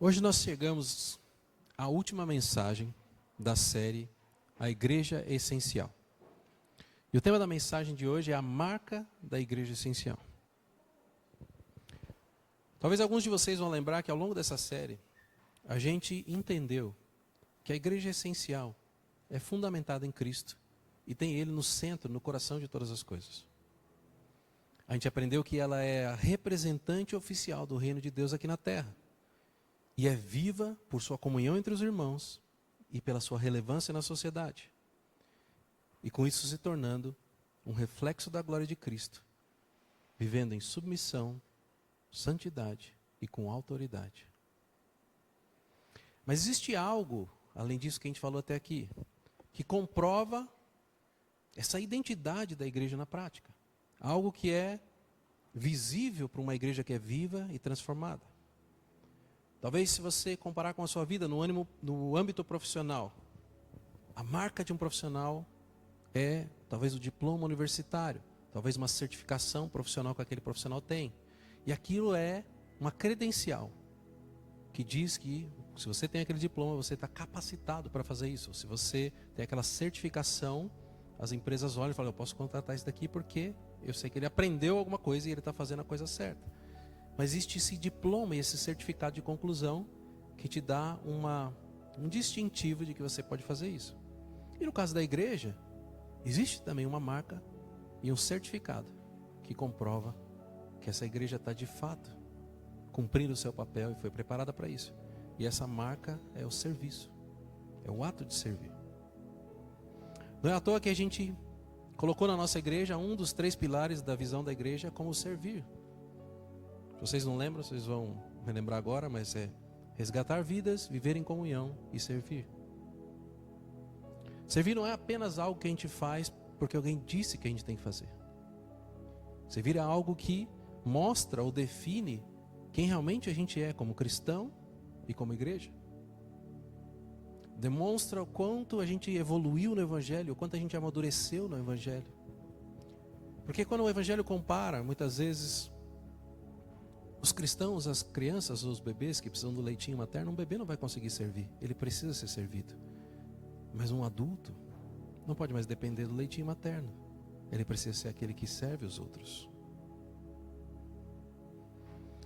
Hoje nós chegamos à última mensagem da série A Igreja Essencial. E o tema da mensagem de hoje é a marca da Igreja Essencial. Talvez alguns de vocês vão lembrar que ao longo dessa série, a gente entendeu que a Igreja Essencial é fundamentada em Cristo e tem Ele no centro, no coração de todas as coisas. A gente aprendeu que ela é a representante oficial do reino de Deus aqui na terra. E é viva por sua comunhão entre os irmãos e pela sua relevância na sociedade. E com isso se tornando um reflexo da glória de Cristo, vivendo em submissão, santidade e com autoridade. Mas existe algo, além disso que a gente falou até aqui, que comprova essa identidade da igreja na prática. Algo que é visível para uma igreja que é viva e transformada. Talvez se você comparar com a sua vida no âmbito profissional, a marca de um profissional é talvez o diploma universitário, talvez uma certificação profissional que aquele profissional tem. E aquilo é uma credencial que diz que se você tem aquele diploma, você está capacitado para fazer isso. Se você tem aquela certificação, as empresas olham e falam, eu posso contratar esse daqui porque eu sei que ele aprendeu alguma coisa e ele está fazendo a coisa certa. Mas existe esse diploma e esse certificado de conclusão que te dá um distintivo de que você pode fazer isso. E no caso da igreja, existe também uma marca e um certificado que comprova que essa igreja está de fato cumprindo o seu papel e foi preparada para isso. E essa marca é o serviço, é o ato de servir. Não é à toa que a gente colocou na nossa igreja um dos 3 pilares da visão da igreja como servir. Se vocês não lembram, vocês vão relembrar agora, mas é resgatar vidas, viver em comunhão e servir. Servir não é apenas algo que a gente faz porque alguém disse que a gente tem que fazer. Servir é algo que mostra ou define quem realmente a gente é como cristão e como igreja. Demonstra o quanto a gente evoluiu no Evangelho, o quanto a gente amadureceu no Evangelho. Porque quando o Evangelho compara, muitas vezes, os cristãos, as crianças, os bebês que precisam do leitinho materno, um bebê não vai conseguir servir, ele precisa ser servido. Mas um adulto não pode mais depender do leitinho materno, ele precisa ser aquele que serve os outros.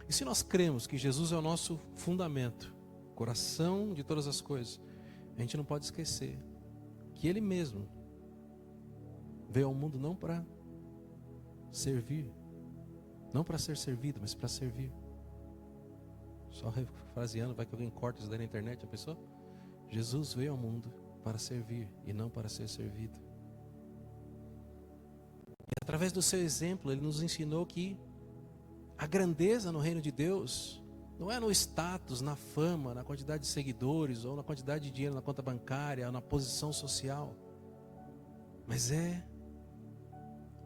E se nós cremos que Jesus é o nosso fundamento, coração de todas as coisas, a gente não pode esquecer que Ele mesmo veio ao mundo não para servir, não para ser servido, mas para servir. Só refraseando, vai que alguém corta isso daí na internet, a pessoa? Jesus veio ao mundo para servir e não para ser servido. E através do seu exemplo, Ele nos ensinou que a grandeza no reino de Deus não é no status, na fama, na quantidade de seguidores, ou na quantidade de dinheiro na conta bancária, ou na posição social. Mas é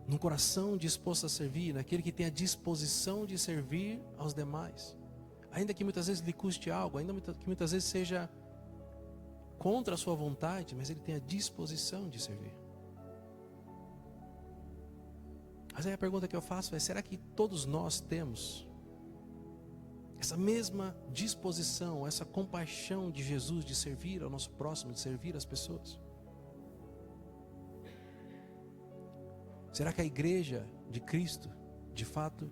num coração disposto a servir, naquele que tem a disposição de servir aos demais. Ainda que muitas vezes lhe custe algo, ainda que muitas vezes seja contra a sua vontade, mas ele tem a disposição de servir. Mas aí a pergunta que eu faço é, será que todos nós temos essa mesma disposição, essa compaixão de Jesus de servir ao nosso próximo, de servir as pessoas? Será que a igreja de Cristo, de fato,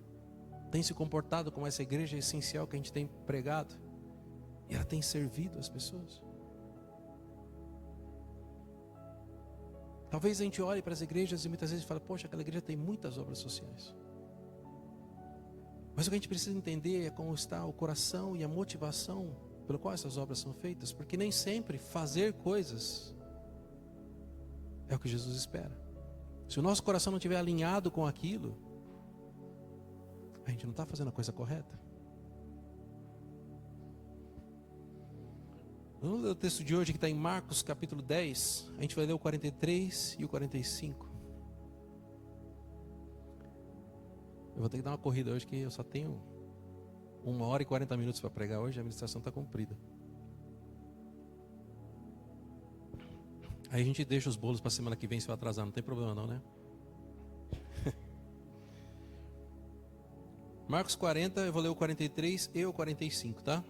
tem se comportado como essa igreja essencial que a gente tem pregado? E ela tem servido as pessoas? Talvez a gente olhe para as igrejas e muitas vezes fale, poxa, aquela igreja tem muitas obras sociais. Mas o que a gente precisa entender é como está o coração e a motivação pelo qual essas obras são feitas. Porque nem sempre fazer coisas é o que Jesus espera. Se o nosso coração não estiver alinhado com aquilo, a gente não está fazendo a coisa correta. Vamos ler o texto de hoje que está em Marcos capítulo 10. A gente vai ler o 43 e o 45. Eu vou ter que dar uma corrida hoje que eu só tenho 1h e 40 minutos para pregar hoje. A administração está cumprida. Aí a gente deixa os bolos para semana que vem se eu atrasar. Não tem problema não, né? Marcos 40, eu vou ler o 43 e o 45, tá?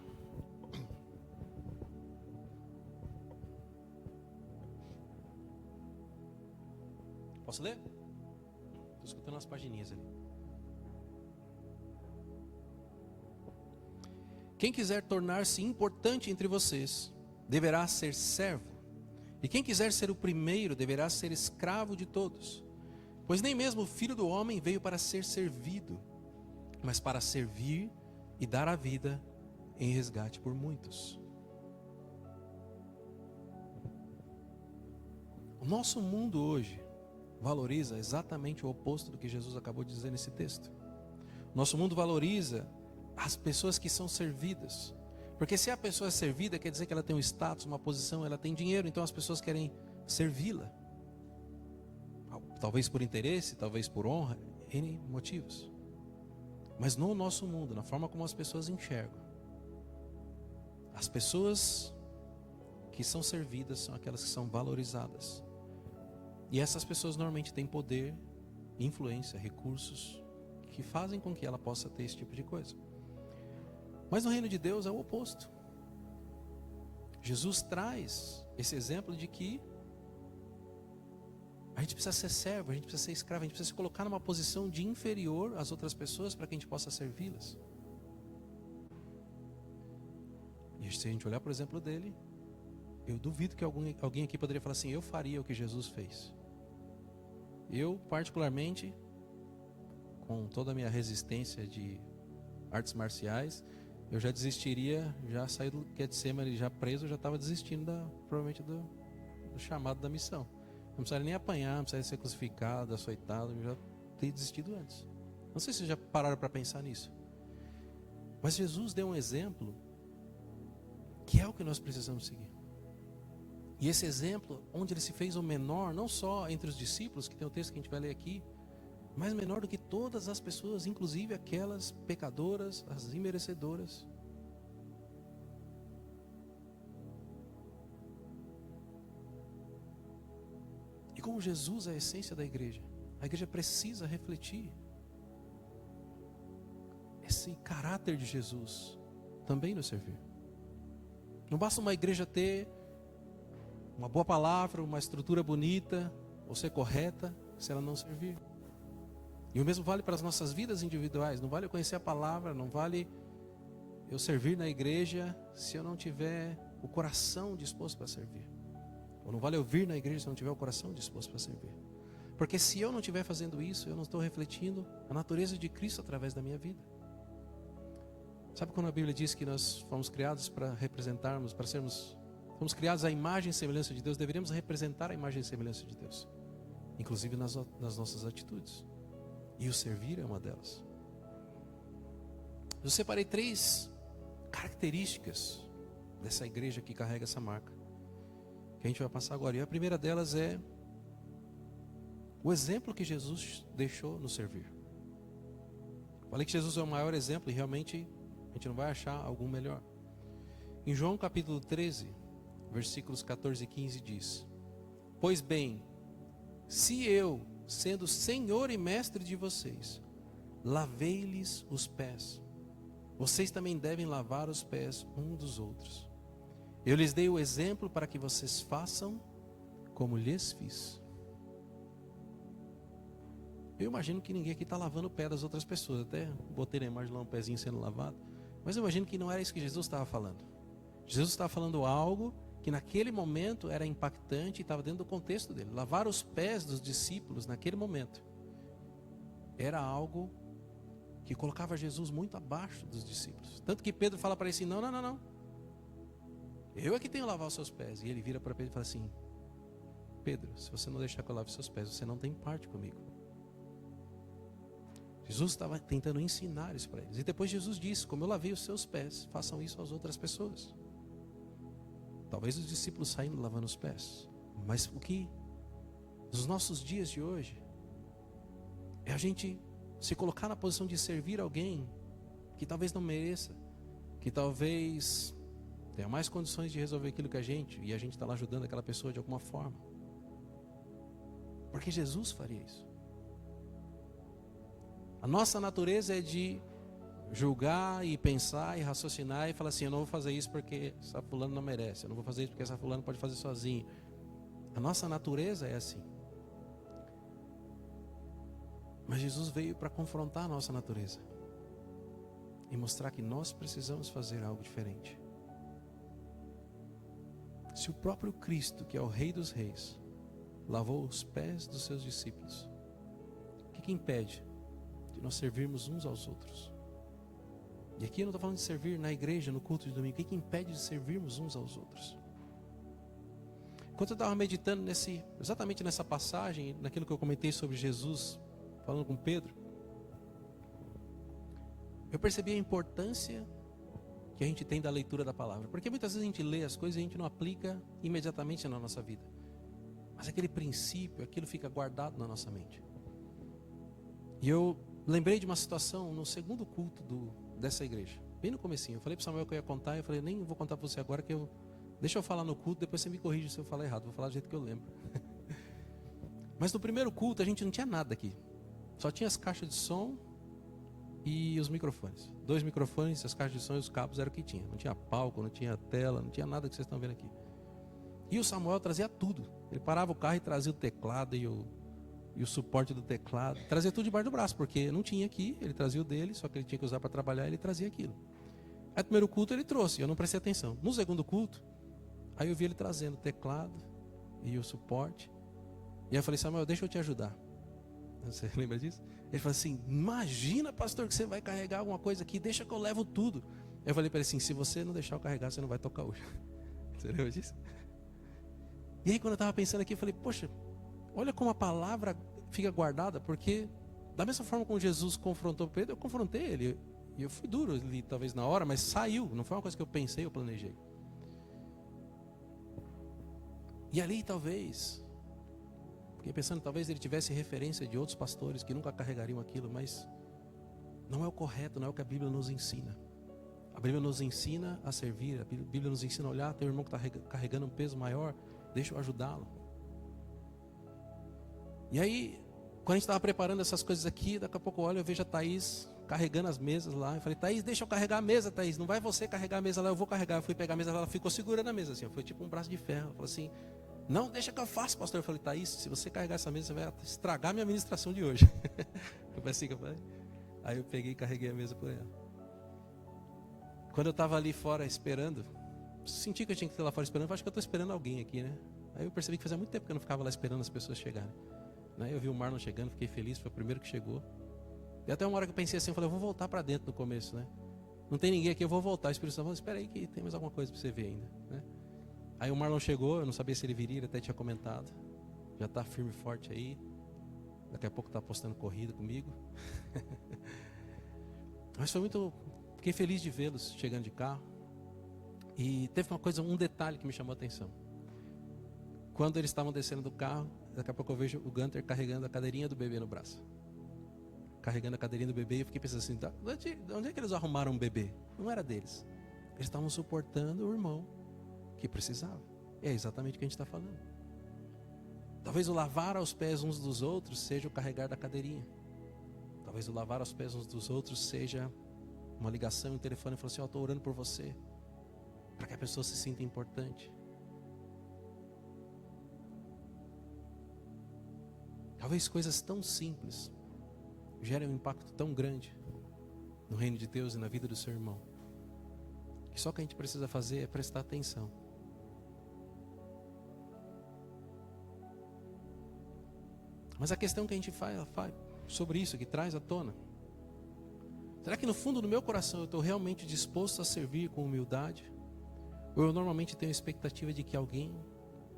Posso ler? Estou escutando umas pagininhas ali. Quem quiser tornar-se importante entre vocês, deverá ser servo. E quem quiser ser o primeiro, deverá ser escravo de todos. Pois nem mesmo o Filho do Homem veio para ser servido, mas para servir e dar a vida em resgate por muitos. O nosso mundo hoje valoriza exatamente o oposto do que Jesus acabou de dizer nesse texto. Nosso mundo valoriza as pessoas que são servidas. Porque se a pessoa é servida, quer dizer que ela tem um status, uma posição, ela tem dinheiro, então as pessoas querem servi-la. Talvez por interesse, talvez por honra, N motivos. Mas no nosso mundo, na forma como as pessoas enxergam, as pessoas que são servidas são aquelas que são valorizadas. E essas pessoas normalmente têm poder, influência, recursos que fazem com que ela possa ter esse tipo de coisa. Mas no reino de Deus é o oposto. Jesus traz esse exemplo de que a gente precisa ser servo, a gente precisa ser escravo, a gente precisa se colocar numa posição de inferior às outras pessoas para que a gente possa servi-las. E se a gente olhar para o exemplo dele, eu duvido que alguém aqui poderia falar assim: eu faria o que Jesus fez. Eu, particularmente, com toda a minha resistência de artes marciais, eu já desistiria, já saí do Getsemane, já preso, eu já estava desistindo provavelmente do chamado da missão. Não precisaria nem apanhar, não precisaria ser crucificado, açoitado, eu já teria desistido antes. Não sei se vocês já pararam para pensar nisso. Mas Jesus deu um exemplo que é o que nós precisamos seguir. E esse exemplo, onde ele se fez o menor, não só entre os discípulos, que tem o texto que a gente vai ler aqui, mas menor do que todas as pessoas, inclusive aquelas pecadoras, as imerecedoras. E como Jesus é a essência da igreja, a igreja precisa refletir esse caráter de Jesus também no servir. Não basta uma igreja ter uma boa palavra, uma estrutura bonita, ou ser correta, se ela não servir. E o mesmo vale para as nossas vidas individuais. Não vale eu conhecer a palavra, não vale eu servir na igreja se eu não tiver o coração disposto para servir. Ou não vale eu vir na igreja se eu não tiver o coração disposto para servir. Porque se eu não estiver fazendo isso, eu não estou refletindo a natureza de Cristo através da minha vida. Sabe quando a Bíblia diz que nós fomos criados para representarmos, fomos criados à imagem e semelhança de Deus, deveríamos representar a imagem e semelhança de Deus, inclusive nas nossas atitudes. E o servir é uma delas. Eu separei 3 características dessa igreja que carrega essa marca, que a gente vai passar agora. E a primeira delas é o exemplo que Jesus deixou no servir. Falei que Jesus é o maior exemplo e realmente a gente não vai achar algum melhor. Em João capítulo 13, versículos 14 e 15 diz: pois bem, se eu, sendo Senhor e Mestre de vocês, lavei-lhes os pés, vocês também devem lavar os pés uns dos outros. Eu lhes dei o exemplo para que vocês façam como lhes fiz. Eu imagino que ninguém aqui está lavando o pé das outras pessoas. Até botei na imagem lá um pezinho sendo lavado. Mas eu imagino que não era isso que Jesus estava falando. Jesus estava falando algo que naquele momento era impactante e estava dentro do contexto dele. Lavar os pés dos discípulos naquele momento era algo que colocava Jesus muito abaixo dos discípulos. Tanto que Pedro fala para ele assim: não. Eu é que tenho que lavar os seus pés. E ele vira para Pedro e fala assim: Pedro, se você não deixar que eu lave os seus pés, você não tem parte comigo. Jesus estava tentando ensinar isso para eles. E depois Jesus disse: como eu lavei os seus pés, façam isso às outras pessoas. Talvez os discípulos saindo lavando os pés. Mas o que nos nossos dias de hoje é a gente se colocar na posição de servir alguém que talvez não mereça, que talvez tenha mais condições de resolver aquilo que a gente, e a gente está lá ajudando aquela pessoa de alguma forma. Porque Jesus faria isso. A nossa natureza é de julgar e pensar e raciocinar e falar assim: eu não vou fazer isso porque essa fulano não merece, eu não vou fazer isso porque essa fulano pode fazer sozinho. A nossa natureza é assim. Mas Jesus veio para confrontar a nossa natureza e mostrar que nós precisamos fazer algo diferente. Se o próprio Cristo, que é o Rei dos Reis, lavou os pés dos seus discípulos, o que impede de nós servirmos uns aos outros? E aqui eu não estou falando de servir na igreja, no culto de domingo. O que impede de servirmos uns aos outros? Enquanto eu estava meditando exatamente nessa passagem, naquilo que eu comentei sobre Jesus, falando com Pedro, eu percebi a importância que a gente tem da leitura da palavra. Porque muitas vezes a gente lê as coisas e a gente não aplica imediatamente na nossa vida. Mas aquele princípio, aquilo fica guardado na nossa mente. E eu lembrei de uma situação no segundo culto dessa igreja, bem no comecinho. Eu falei para o Samuel que eu ia contar, eu falei, nem vou contar para você agora, deixa eu falar no culto, depois você me corrige se eu falar errado, vou falar do jeito que eu lembro. Mas no primeiro culto a gente não tinha nada aqui, só tinha as caixas de som e os microfones. 2 microfones, as caixas de som e os cabos era o que tinha. Não tinha palco, não tinha tela, não tinha nada que vocês estão vendo aqui. E o Samuel trazia tudo, ele parava o carro e trazia o teclado e o suporte do teclado, trazia tudo debaixo do braço, porque não tinha aqui, ele trazia o dele, só que ele tinha que usar para trabalhar, ele trazia aquilo. Aí no primeiro culto ele trouxe, eu não prestei atenção. No segundo culto, aí eu vi ele trazendo o teclado e o suporte, e aí eu falei, Samuel, deixa eu te ajudar. Você lembra disso? Ele falou assim, imagina, pastor, que você vai carregar alguma coisa aqui, deixa que eu levo tudo. Eu falei para ele assim, se você não deixar eu carregar, você não vai tocar hoje. Você lembra disso? E aí quando eu estava pensando aqui, eu falei, poxa, olha como a palavra fica guardada, porque da mesma forma como Jesus confrontou Pedro, eu confrontei ele. E eu fui duro ali, talvez na hora, mas saiu. Não foi uma coisa que eu pensei, eu planejei. E ali talvez, fiquei pensando, talvez ele tivesse referência de outros pastores que nunca carregariam aquilo, mas não é o correto, não é o que a Bíblia nos ensina. A Bíblia nos ensina a servir, a Bíblia nos ensina a olhar, tem um irmão que está carregando um peso maior, deixa eu ajudá-lo. E aí, quando a gente estava preparando essas coisas aqui, daqui a pouco eu vejo a Thaís carregando as mesas lá. Eu falei, Thaís, deixa eu carregar a mesa, Thaís. Não vai você carregar a mesa lá, eu vou carregar. Eu fui pegar a mesa, ela ficou segurando a mesa assim. Foi tipo um braço de ferro. Ela falou assim, não, deixa que eu faço, pastor. Eu falei, Thaís, se você carregar essa mesa, você vai estragar a minha ministração de hoje. Foi assim que eu falei. Aí eu peguei e carreguei a mesa por ela. Quando eu estava ali fora esperando, senti que eu tinha que estar lá fora esperando. Acho que eu estou esperando alguém aqui, né? Aí eu percebi que fazia muito tempo que eu não ficava lá esperando as pessoas chegarem. Eu vi o Marlon chegando, fiquei feliz, foi o primeiro que chegou. E até uma hora que eu pensei assim, eu falei, eu vou voltar para dentro no começo, né? Não tem ninguém aqui, eu vou voltar. O Espírito Santo falou, espera aí que tem mais alguma coisa para você ver ainda, né? Aí o Marlon chegou, eu não sabia se ele viria, ele até tinha comentado. Já está firme e forte aí. Daqui a pouco está postando corrida comigo. Mas foi muito... Fiquei feliz de vê-los chegando de carro. E teve um detalhe que me chamou a atenção. Quando eles estavam descendo do carro, daqui a pouco eu vejo o Gunter carregando a cadeirinha do bebê no braço. Carregando a cadeirinha do bebê, e eu fiquei pensando assim, de onde é que eles arrumaram um bebê? Não era deles. Eles estavam suportando o irmão que precisava. É exatamente o que a gente está falando. Talvez o lavar aos pés uns dos outros seja o carregar da cadeirinha. Talvez o lavar aos pés uns dos outros seja uma ligação, um telefone e falar assim, estou orando por você, para que a pessoa se sinta importante. Talvez coisas tão simples gerem um impacto tão grande no reino de Deus e na vida do seu irmão, que só o que a gente precisa fazer é prestar atenção. Mas a questão que a gente faz sobre isso, que traz à tona, será que no fundo do meu coração eu estou realmente disposto a servir com humildade? Ou eu normalmente tenho a expectativa de que alguém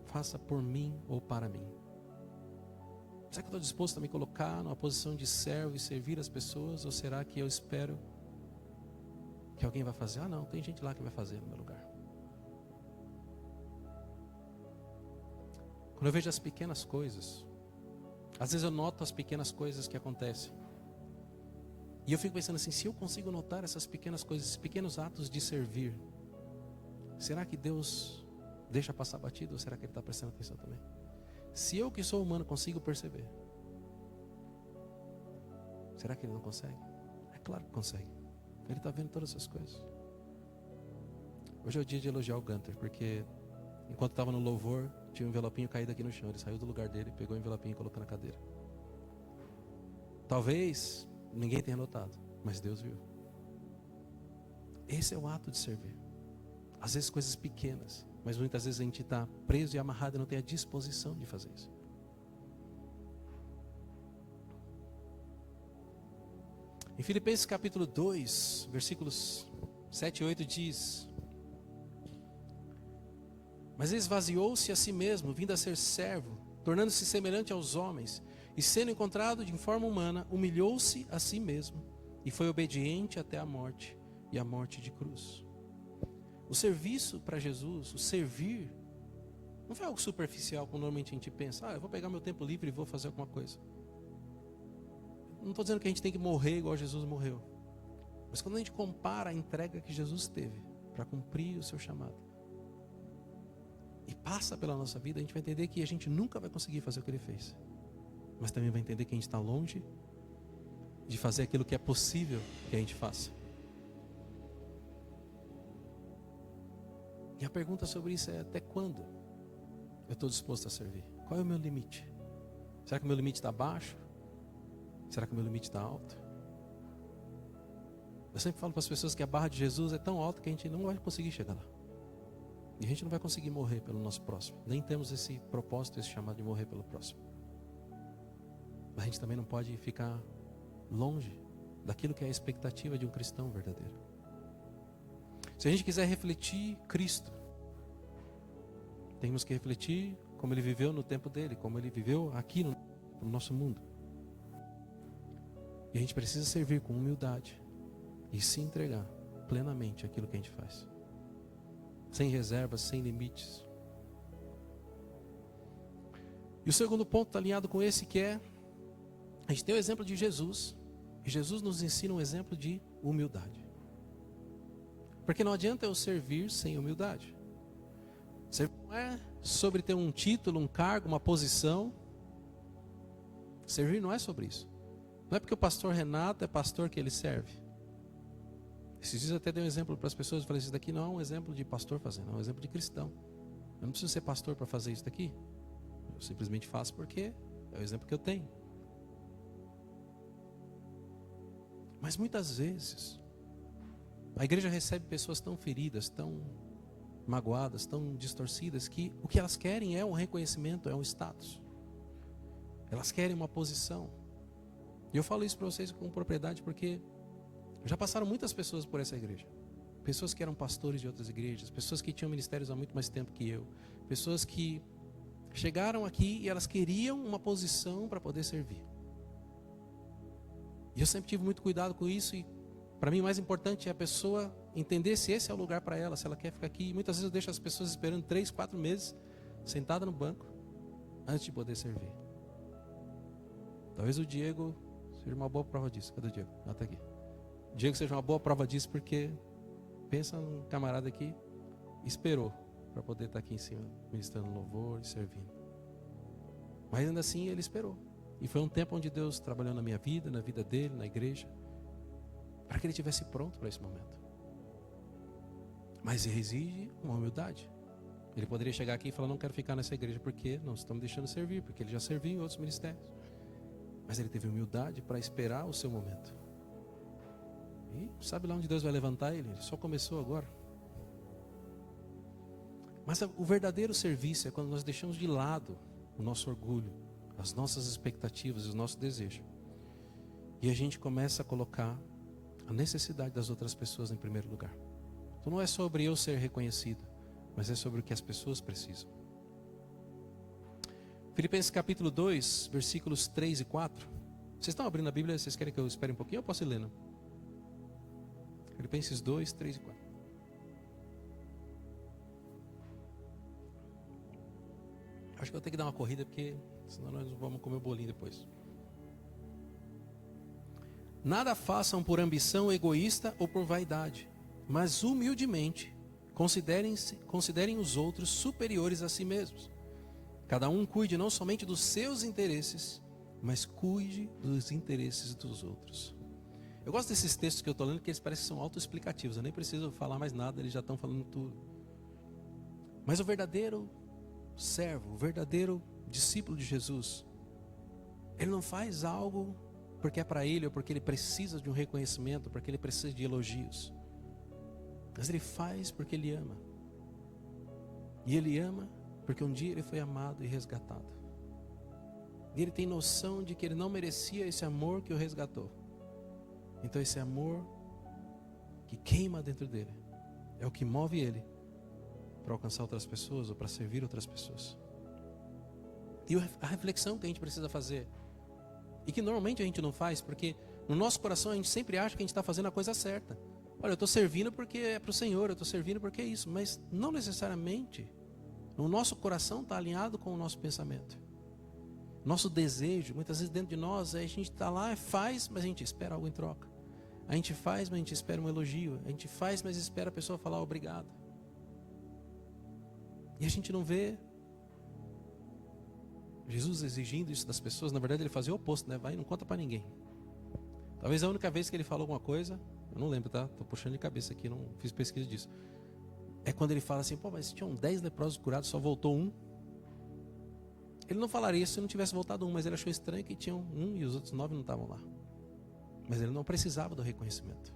faça por mim ou para mim? Será que eu estou disposto a me colocar numa posição de servo e servir as pessoas? Ou será que eu espero que alguém vai fazer? Ah não, tem gente lá que vai fazer no meu lugar. Quando eu vejo as pequenas coisas, às vezes eu noto as pequenas coisas que acontecem. E eu fico pensando assim, se eu consigo notar essas pequenas coisas, esses pequenos atos de servir, será que Deus deixa passar batido ou será que Ele está prestando atenção também? Se eu que sou humano consigo perceber, será que Ele não consegue? É claro que consegue. Ele está vendo todas essas coisas. Hoje é o dia de elogiar o Gunter, porque enquanto estava no louvor, tinha um envelopinho caído aqui no chão. Ele saiu do lugar dele, pegou o envelopinho e colocou na cadeira. Talvez ninguém tenha notado, mas Deus viu. Esse é o ato de servir. Às vezes coisas pequenas, mas muitas vezes a gente está preso e amarrado e não tem a disposição de fazer isso. Em Filipenses capítulo 2, versículos 7 e 8 diz: mas esvaziou-se a si mesmo, vindo a ser servo, tornando-se semelhante aos homens, e sendo encontrado de forma humana, humilhou-se a si mesmo, e foi obediente até a morte, e a morte de cruz. O serviço para Jesus, o servir, não foi algo superficial, como normalmente a gente pensa, eu vou pegar meu tempo livre e vou fazer alguma coisa. Não estou dizendo que a gente tem que morrer igual Jesus morreu, mas quando a gente compara a entrega que Jesus teve para cumprir o seu chamado, e passa pela nossa vida, a gente vai entender que a gente nunca vai conseguir fazer o que ele fez, mas também vai entender que a gente está longe de fazer aquilo que é possível que a gente faça. E a pergunta sobre isso é: até quando eu estou disposto a servir? Qual é o meu limite? Será que o meu limite está baixo? Será que o meu limite está alto? Eu sempre falo para as pessoas que a barra de Jesus é tão alta que a gente não vai conseguir chegar lá. E a gente não vai conseguir morrer pelo nosso próximo. Nem temos esse propósito, esse chamado de morrer pelo próximo. Mas a gente também não pode ficar longe daquilo que é a expectativa de um cristão verdadeiro. Se a gente quiser refletir Cristo, temos que refletir como ele viveu no tempo dele, como ele viveu aqui no nosso mundo. E a gente precisa servir com humildade e se entregar plenamente àquilo que a gente faz. Sem reservas, sem limites. E o segundo ponto está alinhado com esse, que é: a gente tem o exemplo de Jesus, e Jesus nos ensina um exemplo de humildade. Porque não adianta eu servir sem humildade. Servir não é sobre ter um título, um cargo, uma posição. Servir não é sobre isso. Não é porque o pastor Renato é pastor que ele serve. Esses dias eu até dei um exemplo para as pessoas, eu falei: isso daqui não é um exemplo de pastor fazendo, é um exemplo de cristão. Eu não preciso ser pastor para fazer isso daqui. Eu simplesmente faço porque é o exemplo que eu tenho. Mas muitas vezes a igreja recebe pessoas tão feridas, tão magoadas, tão distorcidas, que o que elas querem é um reconhecimento, é um status. Elas querem uma posição. E eu falo isso para vocês com propriedade porque já passaram muitas pessoas por essa igreja. Pessoas que eram pastores de outras igrejas, pessoas que tinham ministérios há muito mais tempo que eu, pessoas que chegaram aqui e elas queriam uma posição para poder servir. E eu sempre tive muito cuidado com isso, e para mim o mais importante é a pessoa entender se esse é o lugar para ela, se ela quer ficar aqui. E muitas vezes eu deixo as pessoas esperando 3, 4 meses, sentada no banco, antes de poder servir. Talvez o Diego seja uma boa prova disso. Cadê o Diego? Ah, está aqui. O Diego seja uma boa prova disso, porque pensa num camarada que esperou para poder estar aqui em cima, ministrando louvor e servindo. Mas ainda assim ele esperou. E foi um tempo onde Deus trabalhou na minha vida, na vida dele, na igreja, para que ele estivesse pronto para esse momento. Mas exige uma humildade. Ele poderia chegar aqui e falar: não quero ficar nessa igreja porque não estão me deixando servir, porque ele já serviu em outros ministérios. Mas ele teve humildade para esperar o seu momento. E sabe lá onde Deus vai levantar ele? Ele só começou agora. Mas o verdadeiro serviço é quando nós deixamos de lado o nosso orgulho, as nossas expectativas, os nossos desejos, e a gente começa a colocar a necessidade das outras pessoas em primeiro lugar. Então não é sobre eu ser reconhecido, mas é sobre o que as pessoas precisam. Filipenses capítulo 2, versículos 3 e 4. Vocês estão abrindo a Bíblia? Vocês querem que eu espere um pouquinho? Eu posso ir lendo. Filipenses 2, 3 e 4. Acho que eu vou ter que dar uma corrida, porque senão nós vamos comer o bolinho depois. Nada façam por ambição egoísta ou por vaidade, mas humildemente considerem os outros superiores a si mesmos. Cada um cuide não somente dos seus interesses, mas cuide dos interesses dos outros. Eu gosto desses textos que eu estou lendo, porque eles parecem que são autoexplicativos. Eu nem preciso falar mais nada, eles já estão falando tudo. Mas o verdadeiro servo, o verdadeiro discípulo de Jesus, ele não faz algo porque é para ele ou porque ele precisa de um reconhecimento, porque ele precisa de elogios. Mas ele faz porque ele ama. E ele ama porque um dia ele foi amado e resgatado. E ele tem noção de que ele não merecia esse amor que o resgatou. Então esse amor que queima dentro dele é o que move ele para alcançar outras pessoas ou para servir outras pessoas. E a reflexão que a gente precisa fazer, e que normalmente a gente não faz, porque no nosso coração a gente sempre acha que a gente está fazendo a coisa certa. Olha, eu estou servindo porque é para o Senhor, eu estou servindo porque é isso. Mas não necessariamente o nosso coração está alinhado com o nosso pensamento. Nosso desejo, muitas vezes dentro de nós, a gente está lá, faz, mas a gente espera algo em troca. A gente faz, mas a gente espera um elogio. A gente faz, mas espera a pessoa falar obrigado. E a gente não vê Jesus exigindo isso das pessoas. Na verdade ele fazia o oposto, né? Vai e não conta para ninguém. Talvez a única vez que ele falou alguma coisa, eu não lembro, tá? Estou puxando de cabeça aqui, não fiz pesquisa disso. É quando ele fala assim, pô, mas tinham 10 leprosos curados, só voltou um. Ele não falaria isso se não tivesse voltado um, mas ele achou estranho que tinham um e os outros 9 não estavam lá. Mas ele não precisava do reconhecimento.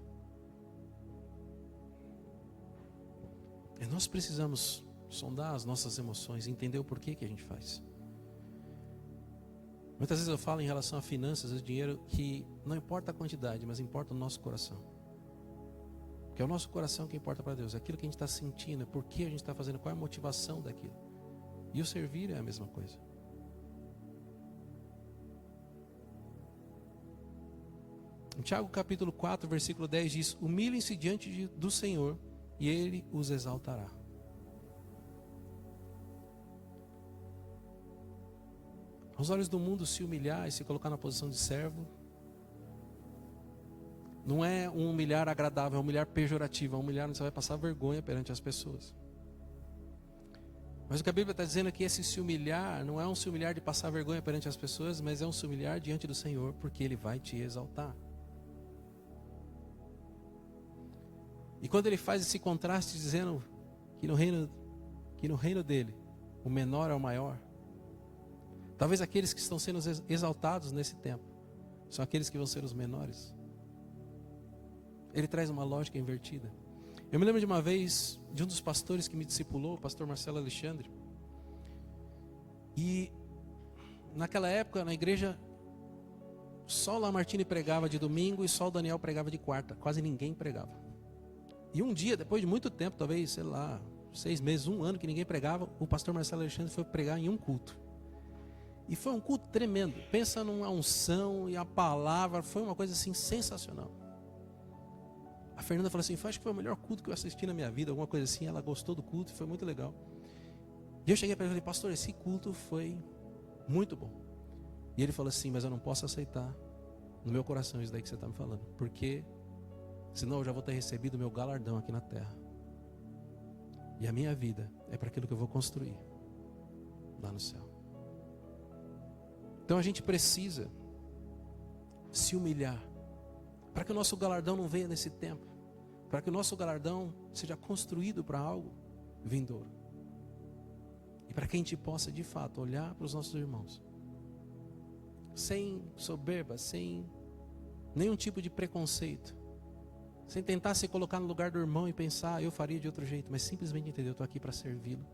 E nós precisamos sondar as nossas emoções, entender o porquê que a gente faz. Muitas vezes eu falo em relação a finanças e dinheiro que não importa a quantidade, mas importa o nosso coração. Porque é o nosso coração que importa para Deus, é aquilo que a gente está sentindo, é por que a gente está fazendo, qual é a motivação daquilo. E o servir é a mesma coisa. Em Tiago capítulo 4, versículo 10 diz: humilhem-se diante do Senhor e Ele os exaltará. Aos olhos do mundo, se humilhar e se colocar na posição de servo não é um humilhar agradável, é um humilhar pejorativo, é um humilhar onde você vai passar vergonha perante as pessoas. Mas o que a Bíblia está dizendo aqui é se humilhar, não é um se humilhar de passar vergonha perante as pessoas, mas é um se humilhar diante do Senhor, porque Ele vai te exaltar. E quando Ele faz esse contraste dizendo que no reino dele, o menor é o maior, talvez aqueles que estão sendo exaltados nesse tempo são aqueles que vão ser os menores. Ele traz uma lógica invertida. Eu me lembro de uma vez, de um dos pastores que me discipulou, o pastor Marcelo Alexandre. E naquela época, na igreja, só o Lamartine pregava de domingo e só o Daniel pregava de quarta. Quase ninguém pregava. E um dia, depois de muito tempo, talvez, sei lá, 6 meses, 1 ano que ninguém pregava, o pastor Marcelo Alexandre foi pregar em um culto. E foi um culto tremendo. Pensa numa unção e a palavra, foi uma coisa assim sensacional. A Fernanda falou assim, acho que foi o melhor culto que eu assisti na minha vida, alguma coisa assim. Ela gostou do culto, foi muito legal. E eu cheguei para ele e falei, pastor, esse culto foi muito bom. E ele falou assim, mas eu não posso aceitar no meu coração isso daí que você está me falando, porque senão eu já vou ter recebido o meu galardão aqui na terra. E a minha vida é para aquilo que eu vou construir lá no céu. Então a gente precisa se humilhar, para que o nosso galardão não venha nesse tempo, para que o nosso galardão seja construído para algo vindouro. E para que a gente possa de fato olhar para os nossos irmãos, sem soberba, sem nenhum tipo de preconceito, sem tentar se colocar no lugar do irmão e pensar, eu faria de outro jeito, mas simplesmente entender, eu estou aqui para servi-lo.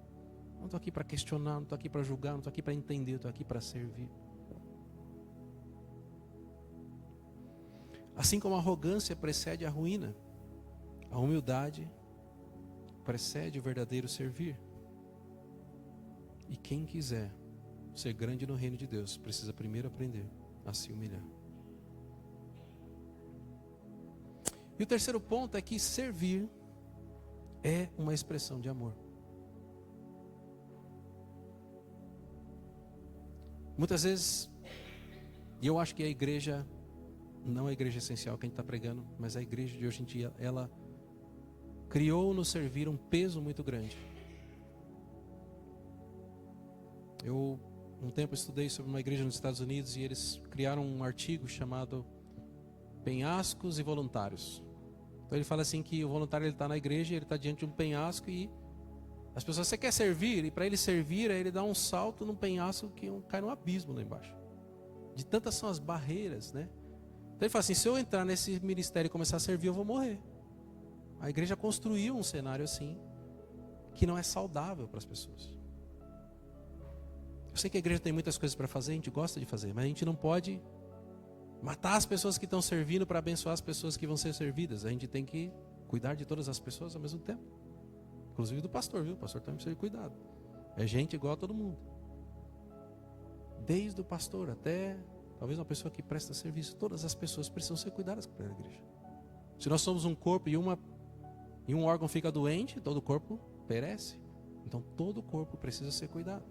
Não estou aqui para questionar, não estou aqui para julgar, não estou aqui para entender, eu estou aqui para servir. Assim como a arrogância precede a ruína, a humildade precede o verdadeiro servir. E quem quiser ser grande no reino de Deus, precisa primeiro aprender a se humilhar. E o terceiro ponto é que servir é uma expressão de amor. Muitas vezes, e eu acho que a igreja, não a igreja essencial que a gente está pregando, mas a igreja de hoje em dia, ela criou no servir um peso muito grande. Eu, um tempo, estudei sobre uma igreja nos Estados Unidos e eles criaram um artigo chamado Penhascos e Voluntários. Então ele fala assim que o voluntário está na igreja, ele está diante de um penhasco e as pessoas, você quer servir? E para ele servir, aí ele dá um salto num penhasco que cai num abismo lá embaixo. De tantas são as barreiras, né? Então ele fala assim, se eu entrar nesse ministério e começar a servir, eu vou morrer. A igreja construiu um cenário assim, que não é saudável para as pessoas. Eu sei que a igreja tem muitas coisas para fazer, a gente gosta de fazer, mas a gente não pode matar as pessoas que estão servindo para abençoar as pessoas que vão ser servidas. A gente tem que cuidar de todas as pessoas ao mesmo tempo. Inclusive do pastor, viu? O pastor também precisa de cuidado. É gente igual a todo mundo. Desde o pastor até talvez uma pessoa que presta serviço. Todas as pessoas precisam ser cuidadas pela igreja. Se nós somos um corpo e um órgão fica doente, todo o corpo perece. Então todo o corpo precisa ser cuidado.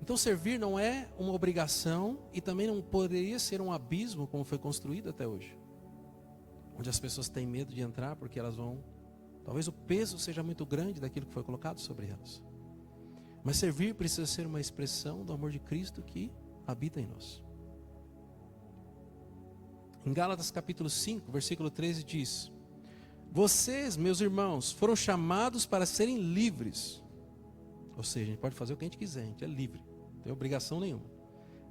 Então servir não é uma obrigação e também não poderia ser um abismo como foi construído até hoje. Onde as pessoas têm medo de entrar porque elas vão... Talvez o peso seja muito grande daquilo que foi colocado sobre elas. Mas servir precisa ser uma expressão do amor de Cristo que habita em nós. Em Gálatas capítulo 5, versículo 13 diz: vocês, meus irmãos, foram chamados para serem livres. Ou seja, a gente pode fazer o que a gente quiser, a gente é livre. Não tem obrigação nenhuma.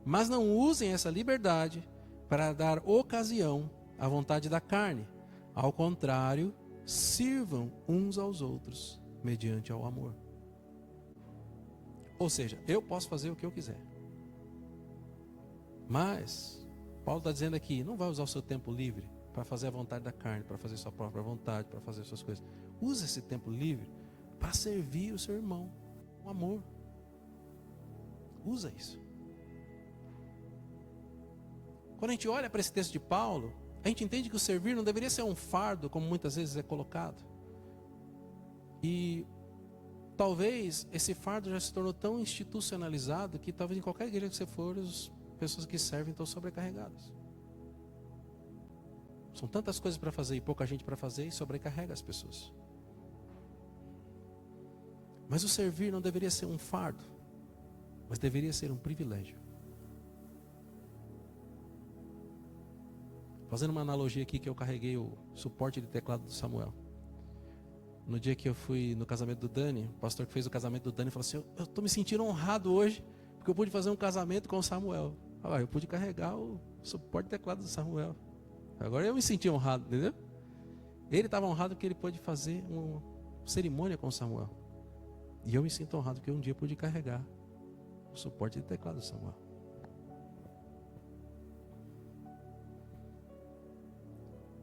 Mas não usem essa liberdade para dar ocasião à vontade da carne. Ao contrário, sirvam uns aos outros mediante ao amor. Ou seja, eu posso fazer o que eu quiser. Mas, Paulo está dizendo aqui, não vai usar o seu tempo livre para fazer a vontade da carne, para fazer sua própria vontade, para fazer suas coisas. Use esse tempo livre para servir o seu irmão com amor. Usa isso. Quando a gente olha para esse texto de Paulo, a gente entende que o servir não deveria ser um fardo, como muitas vezes é colocado. E talvez esse fardo já se tornou tão institucionalizado que talvez em qualquer igreja que você for, as pessoas que servem estão sobrecarregadas. São tantas coisas para fazer e pouca gente para fazer e sobrecarrega as pessoas. Mas o servir não deveria ser um fardo, mas deveria ser um privilégio. Fazendo uma analogia aqui, que eu carreguei o suporte de teclado do Samuel. No dia que eu fui no casamento do Dani, o pastor que fez o casamento do Dani falou assim: eu estou me sentindo honrado hoje, porque eu pude fazer um casamento com o Samuel. Eu pude carregar o suporte de teclado do Samuel. Agora eu me senti honrado, entendeu? Ele estava honrado porque ele pôde fazer uma cerimônia com o Samuel. E eu me sinto honrado porque um dia eu pude carregar o suporte de teclado do Samuel.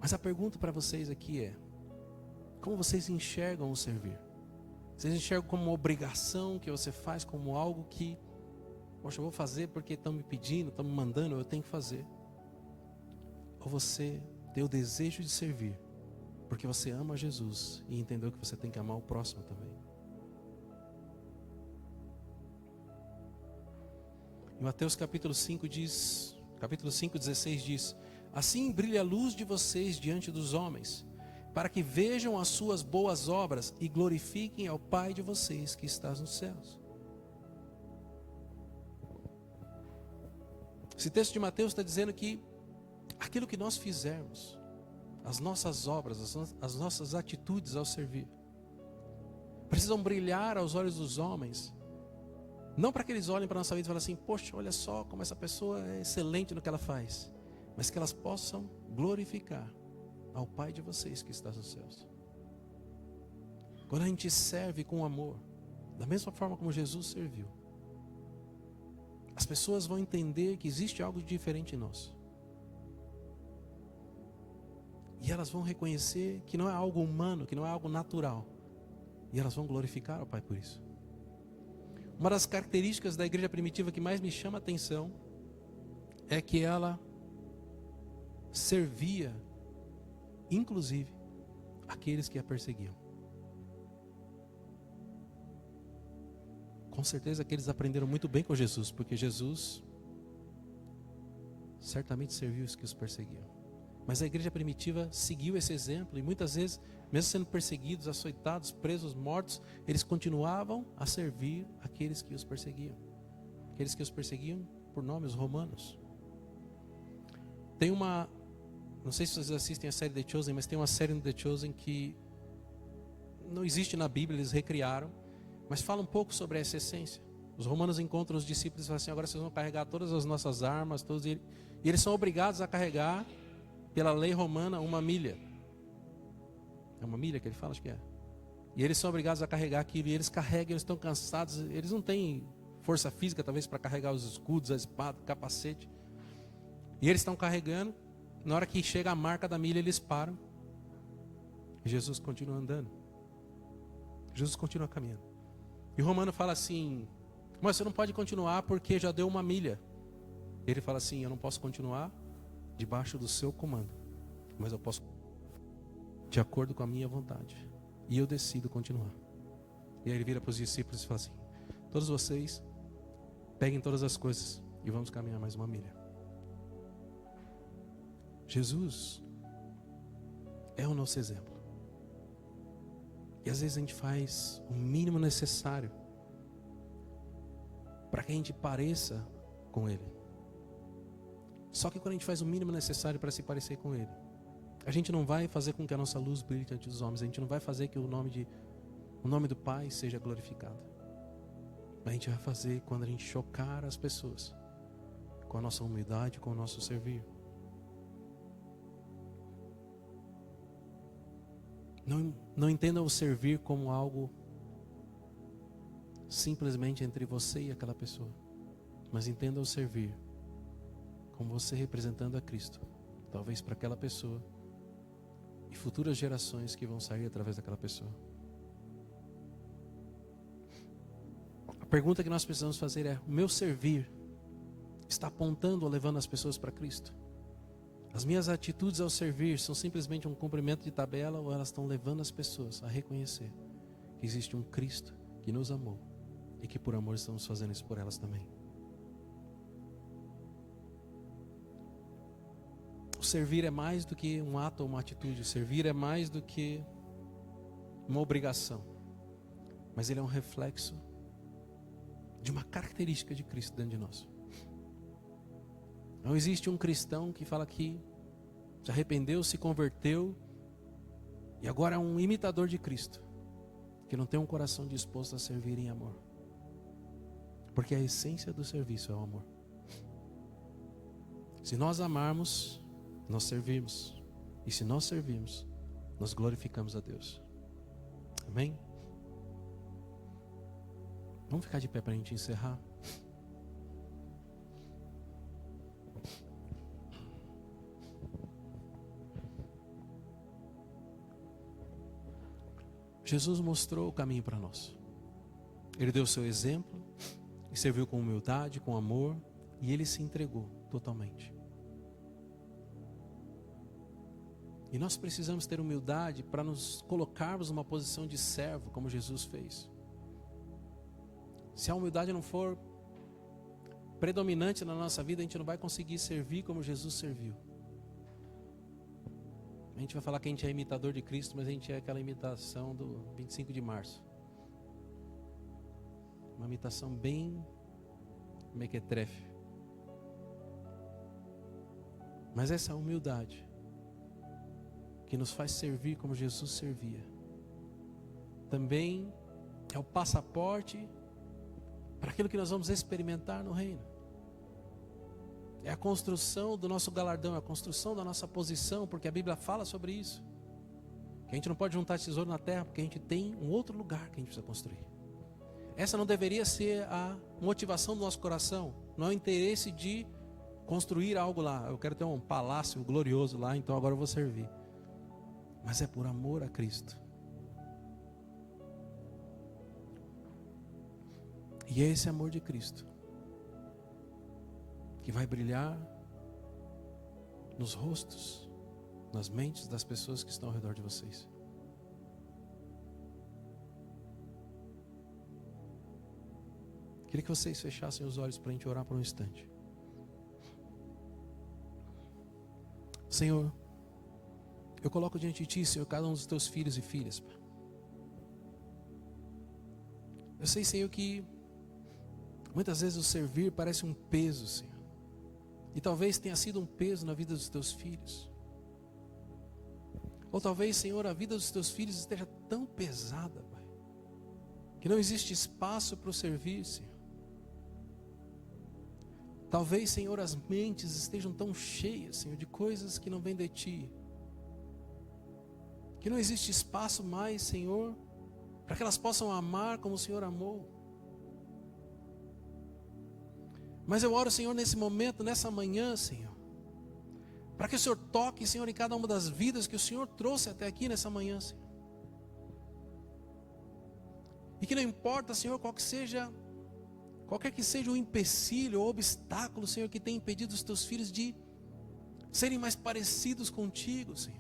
Mas a pergunta para vocês aqui é: como vocês enxergam o servir? Vocês enxergam como uma obrigação que você faz, como algo que, poxa, eu vou fazer porque estão me pedindo, estão me mandando, eu tenho que fazer? Ou você tem o desejo de servir porque você ama Jesus e entendeu que você tem que amar o próximo também? Em Mateus capítulo 5 diz, capítulo 5, 16 diz: assim brilha a luz de vocês diante dos homens, para que vejam as suas boas obras e glorifiquem ao Pai de vocês que está nos céus. Esse texto de Mateus está dizendo que aquilo que nós fizermos, as nossas obras, as nossas atitudes ao servir, precisam brilhar aos olhos dos homens, não para que eles olhem para a nossa vida e falem assim: poxa, olha só como essa pessoa é excelente no que ela faz, mas que elas possam glorificar ao Pai de vocês que está nos céus. Quando a gente serve com amor, da mesma forma como Jesus serviu, as pessoas vão entender que existe algo diferente em nós. E elas vão reconhecer que não é algo humano, que não é algo natural. E elas vão glorificar ao Pai por isso. Uma das características da igreja primitiva que mais me chama a atenção é que ela servia, inclusive, aqueles que a perseguiam. Com certeza que eles aprenderam muito bem com Jesus, porque Jesus certamente serviu os que os perseguiam. Mas a igreja primitiva seguiu esse exemplo e muitas vezes, mesmo sendo perseguidos, açoitados, presos, mortos, eles continuavam a servir aqueles que os perseguiam. Aqueles que os perseguiam por nome, os romanos. Tem uma... Não sei se vocês assistem a série The Chosen, mas tem uma série no The Chosen que não existe na Bíblia, eles recriaram, mas fala um pouco sobre essa essência. Os romanos encontram os discípulos e falam assim: agora vocês vão carregar todas as nossas armas, todos, e eles são obrigados a carregar, pela lei romana, 1 milha. É 1 milha que ele fala? Acho que é. E eles são obrigados a carregar aquilo, e eles carregam, eles estão cansados, eles não têm força física talvez para carregar os escudos, a espada, o capacete. E eles estão carregando, na hora que chega a marca da milha, eles param. E Jesus continua andando. Jesus continua caminhando. E o romano fala assim: mas você não pode continuar porque já deu 1 milha. Ele fala assim: eu não posso continuar debaixo do seu comando, mas eu posso de acordo com a minha vontade. E eu decido continuar. E aí ele vira para os discípulos e fala assim: todos vocês peguem todas as coisas e vamos caminhar mais 1 milha. Jesus é o nosso exemplo. E às vezes a gente faz o mínimo necessário para que a gente pareça com Ele. Só que quando a gente faz o mínimo necessário para se parecer com Ele, a gente não vai fazer com que a nossa luz brilhe diante dos homens. A gente não vai fazer que o nome do Pai seja glorificado. A gente vai fazer quando a gente chocar as pessoas, com a nossa humildade, com o nosso servir. Não entendam o servir como algo simplesmente entre você e aquela pessoa, mas entendam o servir como você representando a Cristo, talvez para aquela pessoa e futuras gerações que vão sair através daquela pessoa. A pergunta que nós precisamos fazer é: o meu servir está apontando ou levando as pessoas para Cristo? As minhas atitudes ao servir são simplesmente um cumprimento de tabela, ou elas estão levando as pessoas a reconhecer que existe um Cristo que nos amou e que por amor estamos fazendo isso por elas também? O servir é mais do que um ato ou uma atitude. O servir é mais do que uma obrigação, mas ele é um reflexo de uma característica de Cristo dentro de nós. Não existe um cristão que fala que se arrependeu, se converteu e agora é um imitador de Cristo, que não tem um coração disposto a servir em amor. Porque a essência do serviço é o amor. Se nós amarmos, nós servimos. E se nós servimos, nós glorificamos a Deus. Amém? Vamos ficar de pé para a gente encerrar. Jesus mostrou o caminho para nós. Ele deu o seu exemplo e serviu com humildade, com amor, e ele se entregou totalmente. E nós precisamos ter humildade para nos colocarmos numa posição de servo, como Jesus fez. Se a humildade não for predominante na nossa vida, a gente não vai conseguir servir como Jesus serviu. A gente vai falar que a gente é imitador de Cristo, mas a gente é aquela imitação do 25 de março. Uma imitação bem mequetrefe. Mas essa humildade que nos faz servir como Jesus servia, também é o passaporte para aquilo que nós vamos experimentar no reino. É a construção do nosso galardão, é a construção da nossa posição, porque a Bíblia fala sobre isso. Que a gente não pode juntar tesouro na terra, porque a gente tem um outro lugar que a gente precisa construir. Essa não deveria ser a motivação do nosso coração, não é o interesse de construir algo lá. Eu quero ter um palácio glorioso lá, então agora eu vou servir. Mas é por amor a Cristo. E é esse amor de Cristo que vai brilhar nos rostos, nas mentes das pessoas que estão ao redor de vocês. Queria que vocês fechassem os olhos para a gente orar por um instante. Senhor, eu coloco diante de Ti, Senhor, cada um dos Teus filhos e filhas, Pai. Eu sei, Senhor, que muitas vezes o servir parece um peso, Senhor. E talvez tenha sido um peso na vida dos Teus filhos. Ou talvez, Senhor, a vida dos Teus filhos esteja tão pesada, Pai, que não existe espaço para o servir, Senhor. Talvez, Senhor, as mentes estejam tão cheias, Senhor, de coisas que não vêm de Ti, que não existe espaço mais, Senhor, para que elas possam amar como o Senhor amou. Mas eu oro, Senhor, nesse momento, nessa manhã, Senhor, para que o Senhor toque, Senhor, em cada uma das vidas que o Senhor trouxe até aqui nessa manhã, Senhor. E que não importa, Senhor, qualquer que seja o empecilho ou obstáculo, Senhor, que tenha impedido os Teus filhos de serem mais parecidos contigo, Senhor.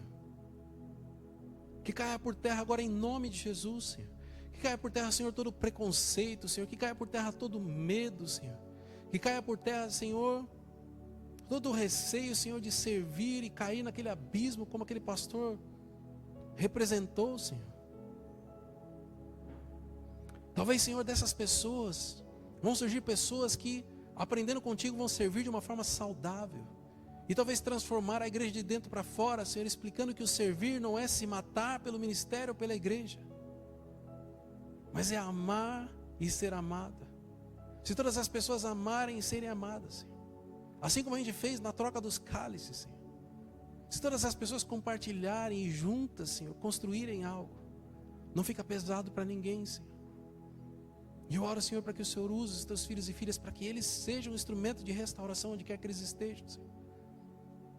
Que caia por terra agora em nome de Jesus, Senhor. Que caia por terra, Senhor, todo preconceito, Senhor. Que caia por terra todo medo, Senhor. Que caia por terra, Senhor, todo o receio, Senhor, de servir e cair naquele abismo como aquele pastor representou, Senhor. Talvez, Senhor, dessas pessoas vão surgir pessoas que, aprendendo contigo, vão servir de uma forma saudável. E talvez transformar a igreja de dentro para fora, Senhor, explicando que o servir não é se matar pelo ministério ou pela igreja, mas é amar e ser amada. Se todas as pessoas amarem e serem amadas, Senhor, assim como a gente fez na troca dos cálices, Senhor. Se todas as pessoas compartilharem e juntas, Senhor, construírem algo, não fica pesado para ninguém, Senhor. E eu oro, Senhor, para que o Senhor use os Teus filhos e filhas, para que eles sejam um instrumento de restauração onde quer que eles estejam, Senhor.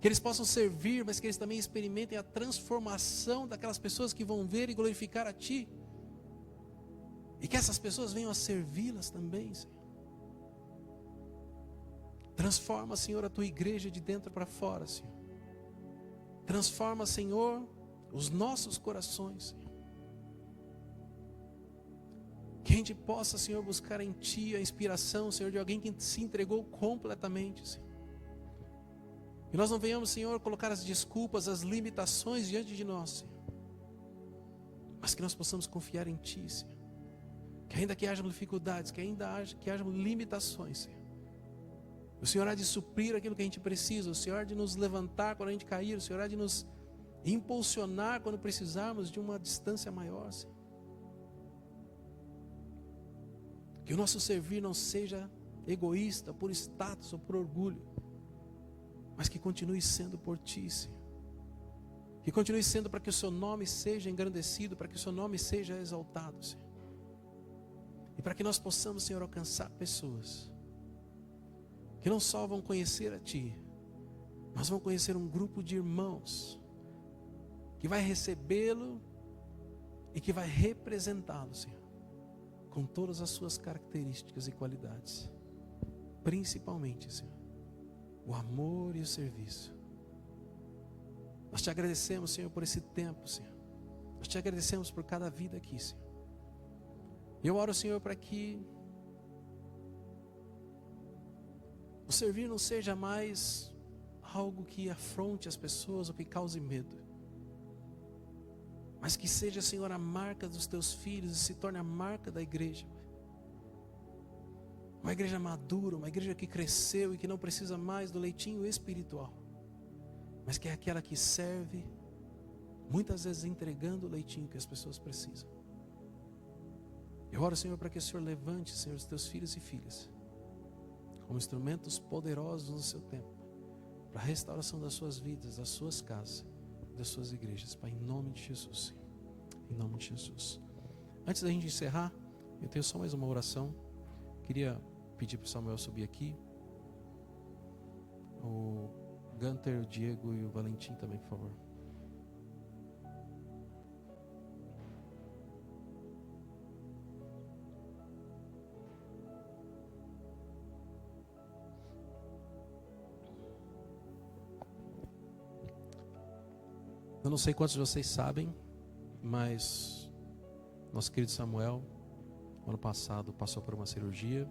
Que eles possam servir, mas que eles também experimentem a transformação daquelas pessoas que vão ver e glorificar a Ti. E que essas pessoas venham a servi-las também, Senhor. Transforma, Senhor, a Tua igreja de dentro para fora, Senhor. Transforma, Senhor, os nossos corações, Senhor. Que a gente possa, Senhor, buscar em Ti a inspiração, Senhor, de alguém que se entregou completamente, Senhor. E nós não venhamos, Senhor, colocar as desculpas, as limitações diante de nós, Senhor. Mas que nós possamos confiar em Ti, Senhor. Que ainda que hajam dificuldades, que hajam limitações, Senhor, o Senhor há de suprir aquilo que a gente precisa. O Senhor há de nos levantar quando a gente cair. O Senhor há de nos impulsionar quando precisarmos de uma distância maior, Senhor. Que o nosso servir não seja egoísta, por status ou por orgulho, mas que continue sendo por Ti, Senhor. Que continue sendo para que o Seu nome seja engrandecido, para que o Seu nome seja exaltado, Senhor. E para que nós possamos, Senhor, alcançar pessoas que não só vão conhecer a Ti, mas vão conhecer um grupo de irmãos que vai recebê-lo e que vai representá-lo, Senhor, com todas as suas características e qualidades. Principalmente, Senhor, o amor e o serviço. Nós Te agradecemos, Senhor, por esse tempo, Senhor. Nós Te agradecemos por cada vida aqui, Senhor. E eu oro, Senhor, para que o servir não seja mais algo que afronte as pessoas ou que cause medo, mas que seja, Senhor, a marca dos Teus filhos e se torne a marca da igreja. Uma igreja madura, uma igreja que cresceu e que não precisa mais do leitinho espiritual, mas que é aquela que serve, muitas vezes entregando o leitinho que as pessoas precisam. Eu oro, Senhor, para que o Senhor levante, Senhor, os Teus filhos e filhas como instrumentos poderosos no Seu tempo, para a restauração das suas vidas, das suas casas, das suas igrejas, Pai, em nome de Jesus, Senhor. Em nome de Jesus. Antes da gente encerrar, eu tenho só mais uma oração. Queria pedir para o Samuel subir aqui, o Gunter, o Diego e o Valentim também, por favor. Eu não sei quantos de vocês sabem, mas nosso querido Samuel, ano passado, passou por uma cirurgia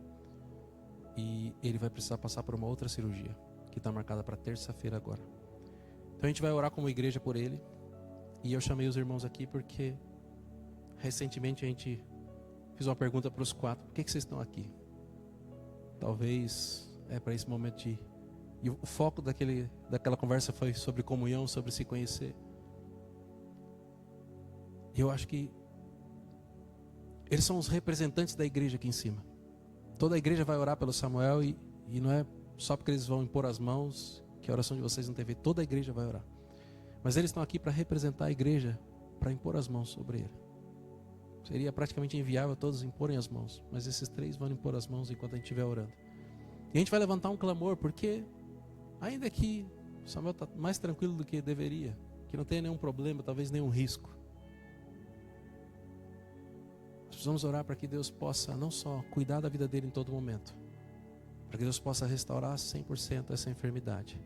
e ele vai precisar passar por uma outra cirurgia, que está marcada para terça-feira agora. Então a gente vai orar como igreja por ele. E eu chamei os irmãos aqui porque recentemente a gente fez uma pergunta para os 4: por que vocês estão aqui? Talvez é para esse momento de... E o foco daquela conversa foi sobre comunhão, sobre se conhecer. E eu acho que eles são os representantes da igreja aqui em cima. Toda a igreja vai orar pelo Samuel e não é só porque eles vão impor as mãos, que a oração de vocês não tem feito, toda a igreja vai orar. Mas eles estão aqui para representar a igreja, para impor as mãos sobre ele. Seria praticamente inviável todos imporem as mãos, mas esses 3 vão impor as mãos enquanto a gente estiver orando. E a gente vai levantar um clamor, porque ainda que Samuel está mais tranquilo do que deveria, que não tenha nenhum problema, talvez nenhum risco, nós precisamos orar para que Deus possa não só cuidar da vida dele em todo momento, para que Deus possa restaurar 100% essa enfermidade,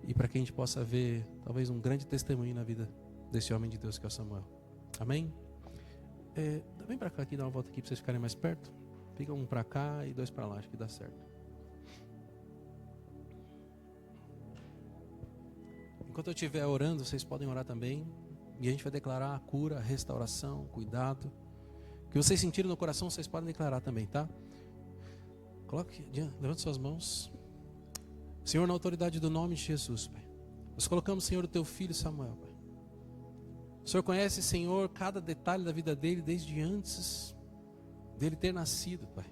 e para que a gente possa ver talvez um grande testemunho na vida desse homem de Deus que é o Samuel. Amém? Vem para cá aqui, dá uma volta aqui para vocês ficarem mais perto. Fica um para cá e 2 para lá, acho que dá certo. Enquanto eu estiver orando, vocês podem orar também. E a gente vai declarar a cura, a restauração, cuidado. O que vocês sentirem no coração, vocês podem declarar também, tá? Coloque, levante suas mãos. Senhor, na autoridade do nome de Jesus, Pai, nós colocamos, Senhor, o teu filho Samuel, Pai. O Senhor conhece, Senhor, cada detalhe da vida dele desde antes dele ter nascido, Pai.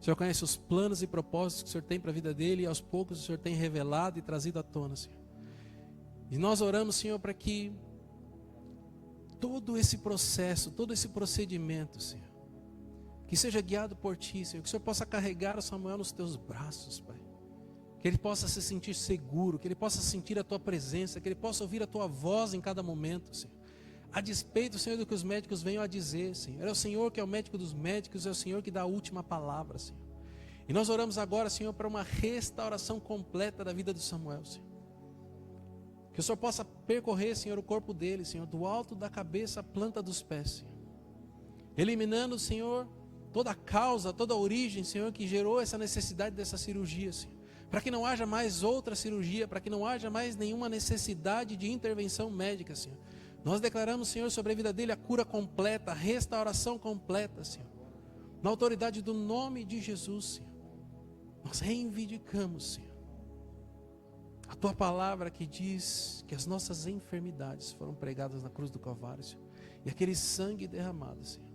O Senhor conhece os planos e propósitos que o Senhor tem para a vida dele, e aos poucos o Senhor tem revelado e trazido à tona, Senhor. E nós oramos, Senhor, para que todo esse processo, todo esse procedimento, Senhor, que seja guiado por Ti, Senhor, que o Senhor possa carregar o Samuel nos Teus braços, Pai. Que ele possa se sentir seguro, que ele possa sentir a Tua presença, que ele possa ouvir a Tua voz em cada momento, Senhor. A despeito, Senhor, do que os médicos venham a dizer, Senhor. É o Senhor que é o médico dos médicos, é o Senhor que dá a última palavra, Senhor. E nós oramos agora, Senhor, para uma restauração completa da vida do Samuel, Senhor. Que o Senhor possa percorrer, Senhor, o corpo dele, Senhor, do alto da cabeça à planta dos pés, Senhor. Eliminando, Senhor, toda a causa, toda a origem, Senhor, que gerou essa necessidade dessa cirurgia, Senhor. Para que não haja mais outra cirurgia, para que não haja mais nenhuma necessidade de intervenção médica, Senhor. Nós declaramos, Senhor, sobre a vida dele a cura completa, a restauração completa, Senhor. Na autoridade do nome de Jesus, Senhor. Nós reivindicamos, Senhor, a Tua palavra que diz que as nossas enfermidades foram pregadas na cruz do Calvário, Senhor. E aquele sangue derramado, Senhor.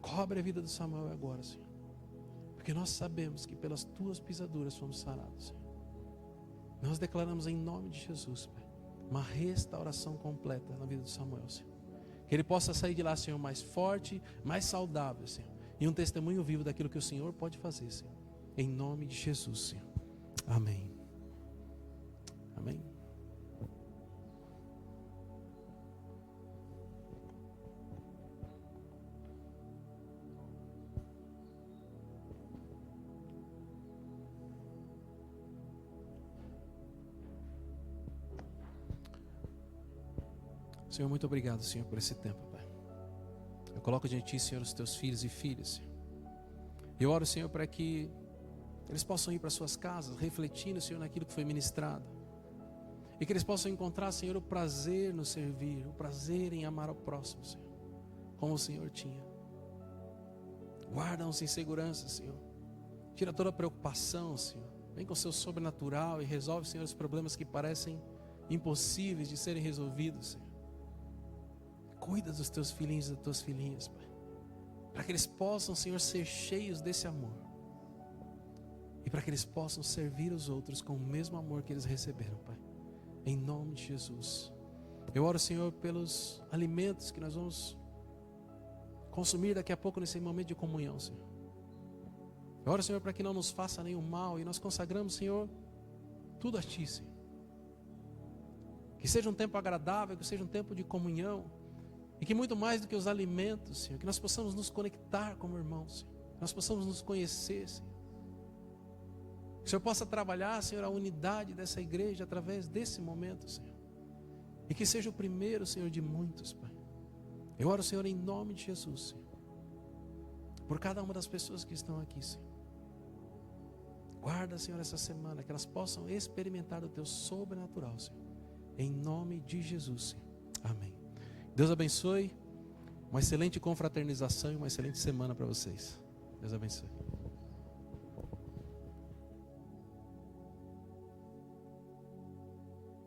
Cobre a vida do Samuel agora, Senhor. Porque nós sabemos que pelas Tuas pisaduras fomos sarados, Senhor. Nós declaramos em nome de Jesus, Pai, uma restauração completa na vida do Samuel, Senhor. Que ele possa sair de lá, Senhor, mais forte, mais saudável, Senhor. E um testemunho vivo daquilo que o Senhor pode fazer, Senhor. Em nome de Jesus, Senhor. Amém. Amém. Senhor, muito obrigado, Senhor, por esse tempo, Pai. Eu coloco diante de Ti, Senhor, os Teus filhos e filhas, Senhor. Eu oro, Senhor, para que eles possam ir para suas casas, refletindo, Senhor, naquilo que foi ministrado. E que eles possam encontrar, Senhor, o prazer no servir, o prazer em amar ao próximo, Senhor, como o Senhor tinha. Guarda-nos em segurança, Senhor. Tira toda a preocupação, Senhor. Vem com o Seu sobrenatural e resolve, Senhor, os problemas que parecem impossíveis de serem resolvidos, Senhor. Cuida dos Teus filhinhos e das Tuas filhinhas, Pai. Para que eles possam, Senhor, ser cheios desse amor. E para que eles possam servir os outros com o mesmo amor que eles receberam, Pai. Em nome de Jesus. Eu oro, Senhor, pelos alimentos que nós vamos consumir daqui a pouco nesse momento de comunhão, Senhor. Eu oro, Senhor, para que não nos faça nenhum mal. E nós consagramos, Senhor, tudo a Ti, Senhor. Que seja um tempo agradável, que seja um tempo de comunhão. E que muito mais do que os alimentos, Senhor, que nós possamos nos conectar como irmãos, Senhor. Que nós possamos nos conhecer, Senhor. Que o Senhor possa trabalhar, Senhor, a unidade dessa igreja através desse momento, Senhor. E que seja o primeiro, Senhor, de muitos, Pai. Eu oro, Senhor, em nome de Jesus, Senhor. Por cada uma das pessoas que estão aqui, Senhor. Guarda, Senhor, essa semana, que elas possam experimentar o Teu sobrenatural, Senhor. Em nome de Jesus, Senhor. Amém. Deus abençoe. Uma excelente confraternização e uma excelente semana para vocês. Deus abençoe.